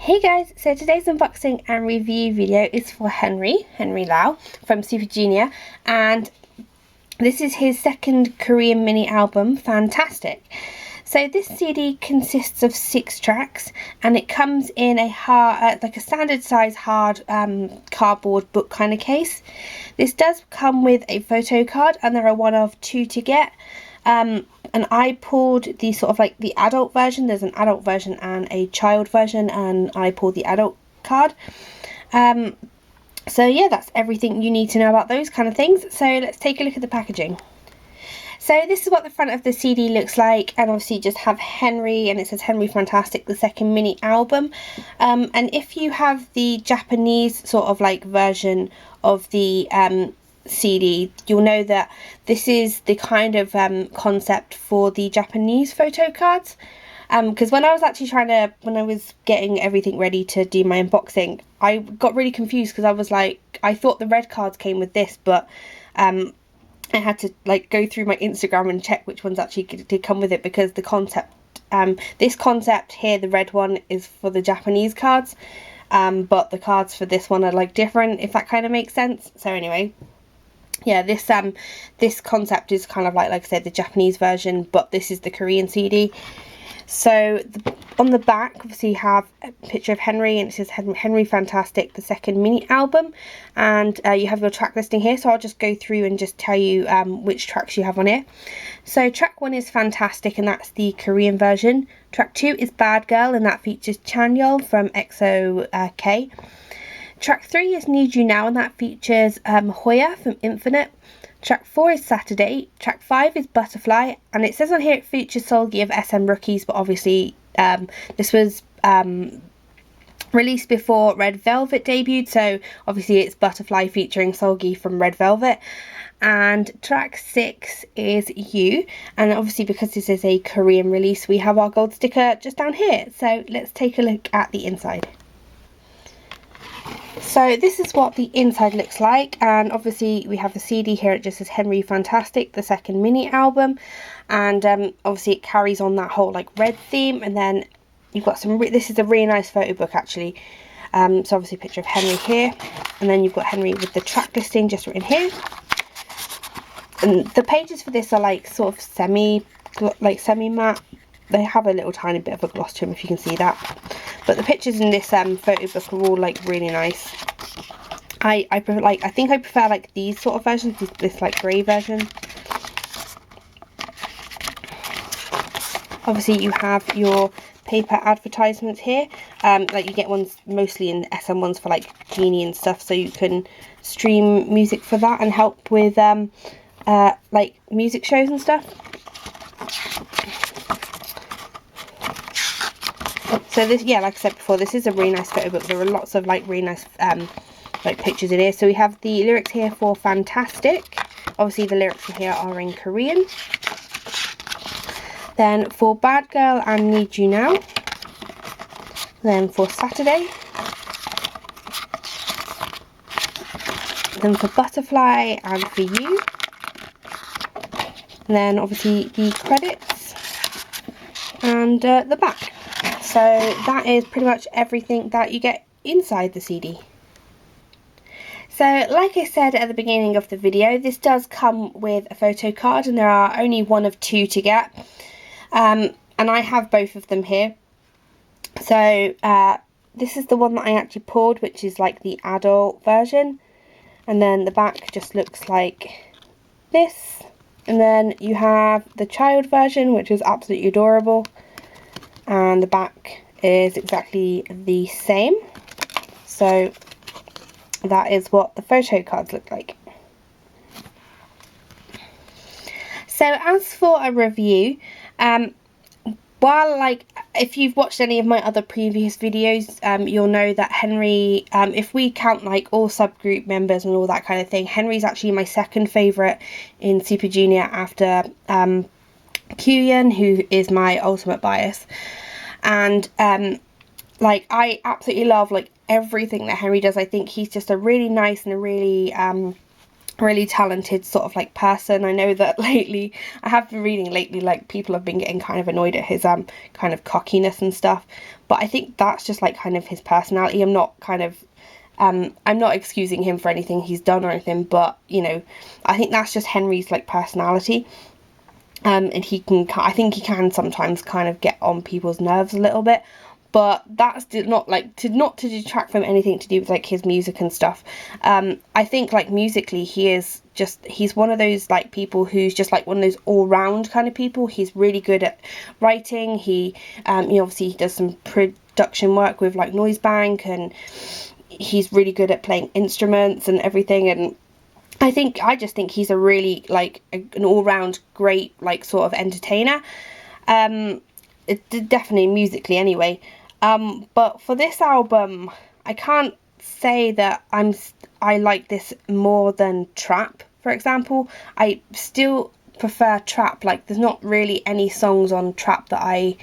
Hey guys, so today's unboxing and review video is for Henry Lau from Super Junior, and this is his second Korean mini album, Fantastic. So this CD consists of 6 tracks, and it comes in a hard, like a standard size hard cardboard book kind of case. This does come with a photo card, and there are one of 2 to get. And I pulled the sort of like the adult version. There's an adult version and a child version, and I pulled the adult card. So yeah, that's everything you need to know about those kind of things. So let's take a look at the packaging. So this is what the front of the CD looks like, and obviously you just have Henry, and it says Henry Fantastic, the second mini album. And if you have the Japanese sort of like version of the CD, you'll know that this is the kind of concept for the Japanese photo cards. Because when I was getting everything ready to do my unboxing, I got really confused because I was like, I thought the red cards came with this, but I had to like go through my Instagram and check which ones actually did come with it, because the concept, this concept here, the red one, is for the Japanese cards, but the cards for this one are like different, if that kind of makes sense. So anyway, yeah, this concept is kind of like I said, the Japanese version, but this is the Korean CD. So on the back, obviously, you have a picture of Henry, and it says Henry Fantastic, the second mini album, and you have your track listing here. So I'll just go through and just tell you which tracks you have on here. So track 1 is Fantastic, and that's the Korean version. Track 2 is Bad Girl, and that features Chanyeol from EXO-K. Track 3 is Need You Now, and that features Hoya from Infinite. Track 4 is Saturday. Track 5 is Butterfly, and it says on here it features Seulgi of SM Rookies, but obviously this was released before Red Velvet debuted, so obviously it's Butterfly featuring Seulgi from Red Velvet. And track 6 is You, and obviously because this is a Korean release, we have our gold sticker just down here. So let's take a look at the inside. So this is what the inside looks like, and obviously we have the CD here. It just says Henry Fantastic, the second mini album, and obviously it carries on that whole like red theme. And then you've got this is a really nice photo book actually. So obviously a picture of Henry here, and then you've got Henry with the track listing just written here. And the pages for this are like sort of semi matte. They have a little tiny bit of a gloss to them, if you can see that. But the pictures in this photo book are all like really nice. I think I prefer like these sort of versions, this like grey version. Obviously you have your paper advertisements here. Like you get ones mostly in the SM ones for like Genie and stuff, so you can stream music for that and help with like music shows and stuff. So this, yeah, like I said before, this is a really nice photo book. There are lots of like really nice like pictures in here. So we have the lyrics here for Fantastic. Obviously the lyrics in here are in Korean. Then for Bad Girl and Need You Now. Then for Saturday. Then for Butterfly and for You. And then obviously the credits and the back. So that is pretty much everything that you get inside the CD. So like I said at the beginning of the video, this does come with a photo card, and there are only one of 2 to get. And I have both of them here. So this is the one that I actually pulled, which is like the adult version. And then the back just looks like this. And then you have the child version, which is absolutely adorable. And the back is exactly the same. So that is what the photo cards look like. So as for a review, while like if you've watched any of my other previous videos, you'll know that Henry, if we count like all subgroup members and all that kind of thing, Henry's actually my second favourite in Super Junior after Kyuhyun, who is my ultimate bias. And like I absolutely love like everything that Henry does. I think he's just a really nice and a really really talented sort of like person. I know that lately, I have been reading lately, like people have been getting kind of annoyed at his kind of cockiness and stuff, but I think that's just like kind of his personality. I'm not excusing him for anything he's done or anything, but you know, I think that's just Henry's like personality. And I think he can sometimes kind of get on people's nerves a little bit, but that's not to detract from anything to do with like his music and stuff. I think like musically he's one of those like people who's just like one of those all-round kind of people. He's really good at writing. Obviously he does some production work with like Noise Bank, and he's really good at playing instruments and everything. And I just think he's a really like an all-round great like sort of entertainer. Definitely musically anyway. But for this album, I can't say that I like this more than Trap, for example. I still prefer Trap. Like there's not really any songs on Trap that I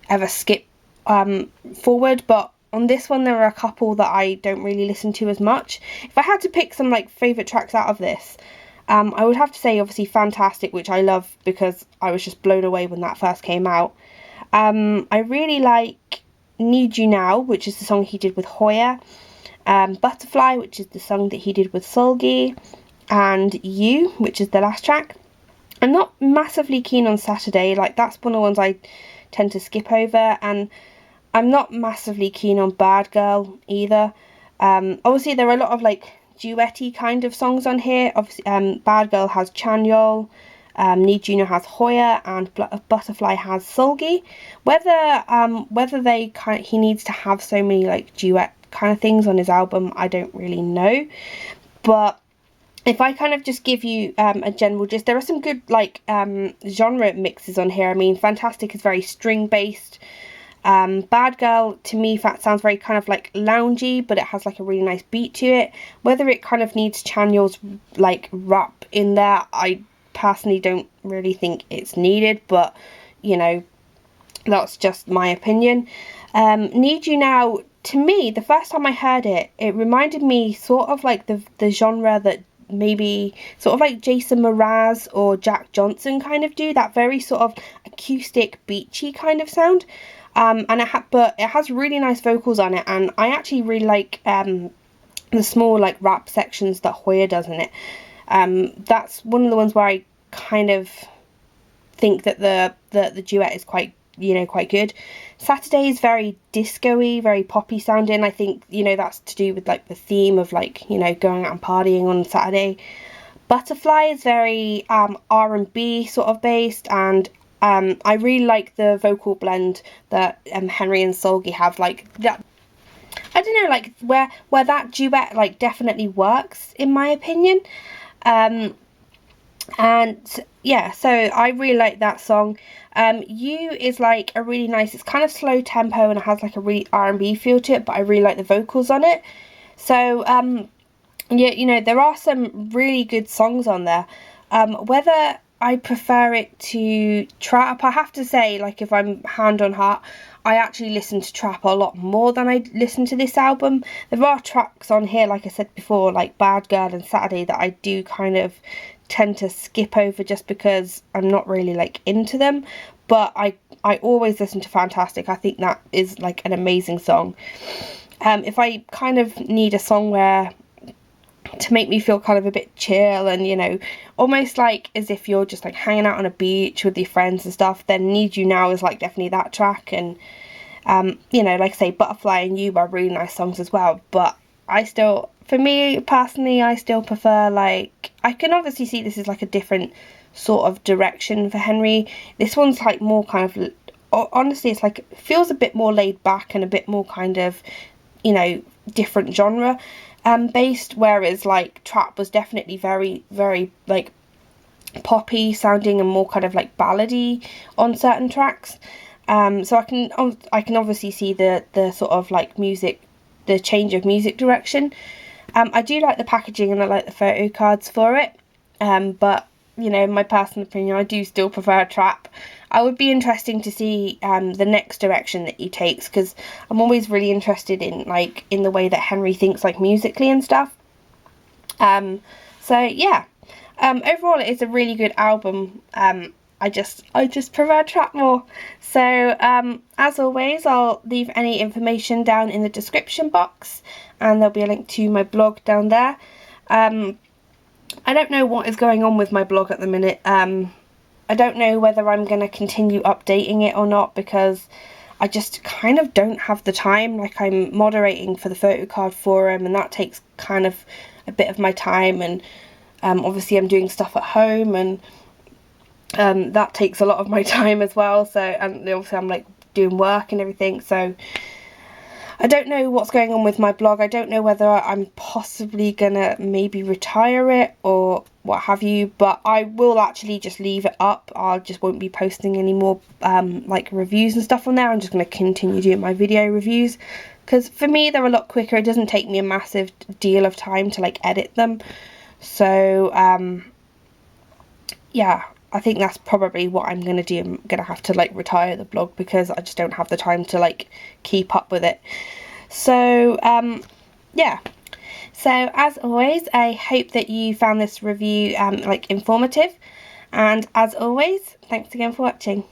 ever skip forward, but on this one there are a couple that I don't really listen to as much. If I had to pick some like favourite tracks out of this, I would have to say obviously Fantastic, which I love because I was just blown away when that first came out. I really like Need You Now, which is the song he did with Hoya, Butterfly, which is the song that he did with Seulgi, and You, which is the last track. I'm not massively keen on Saturday, like that's one of the ones I tend to skip over, and I'm not massively keen on Bad Girl either. Obviously there are a lot of like duetty kind of songs on here. Obviously Bad Girl has Chanyeol, Need You Know has Hoya, and Butterfly has Seulgi. Whether he needs to have so many like duet kind of things on his album, I don't really know. But if I kind of just give you a general gist, there are some good like genre mixes on here. I mean, Fantastic is very string based. Bad Girl to me sounds very kind of like loungy, but it has like a really nice beat to it. Whether it kind of needs Chanyeol's like rap in there, I personally don't really think it's needed, but you know, that's just my opinion. Need You Now, to me, the first time I heard it, it reminded me sort of like the genre that maybe sort of like Jason Mraz or Jack Johnson kind of do, that very sort of acoustic beachy kind of sound. But it has really nice vocals on it, and I actually really like the small like rap sections that Hoya does in it. That's one of the ones where I kind of think that the duet is quite good. Saturday is very disco-y, very poppy sounding. I think, that's to do with like the theme of like, going out and partying on Saturday. Butterfly is very R&B sort of based, and I really like the vocal blend that Henry and Seulgi have. Like that, I don't know, like where that duet like definitely works in my opinion. And yeah, so I really like that song. You is like a really nice, it's kind of slow tempo and it has like a really R&B feel to it, but I really like the vocals on it. So yeah, there are some really good songs on there. Whether I prefer it to Trap, I have to say, like, if I'm hand on heart, I actually listen to Trap a lot more than I listen to this album. There are tracks on here, like I said before, like Bad Girl and Saturday, that I do kind of tend to skip over just because I'm not really like into them. But I always listen to Fantastic. I think that is like an amazing song. If I kind of need a song where to make me feel kind of a bit chill and almost like as if you're just like hanging out on a beach with your friends and stuff, then Need You Now is like definitely that track. And like I say, Butterfly and You are really nice songs as well, but for me personally, I still prefer, like, I can obviously see this is like a different sort of direction for Henry. This one's like more kind of, honestly, it's like, it feels a bit more laid back and a bit more kind of, different genre based, whereas like Trap was definitely very, very like poppy sounding and more kind of like ballady on certain tracks. So I can obviously see the sort of like the change of music direction. I do like the packaging and I like the photo cards for it, but my personal opinion, I do still prefer Trap. I would be interesting to see the next direction that he takes, because I'm always really interested in the way that Henry thinks like musically and stuff. So yeah, overall it is a really good album. I just prefer Track more. So as always, I'll leave any information down in the description box, and there'll be a link to my blog down there. I don't know what is going on with my blog at the minute. I don't know whether I'm going to continue updating it or not, because I just kind of don't have the time. Like, I'm moderating for the photocard forum, and that takes kind of a bit of my time, and obviously I'm doing stuff at home, and that takes a lot of my time as well. So, and obviously I'm like doing work and everything, so I don't know what's going on with my blog. I don't know whether I'm possibly gonna maybe retire it or what have you, but I will actually just leave it up. I just won't be posting any more like reviews and stuff on there. I'm just going to continue doing my video reviews, because for me they're a lot quicker. It doesn't take me a massive deal of time to like edit them. So yeah, I think that's probably what I'm going to do. I'm going to have to like retire the blog, because I just don't have the time to like keep up with it. So yeah. So as always, I hope that you found this review like informative, and as always, thanks again for watching.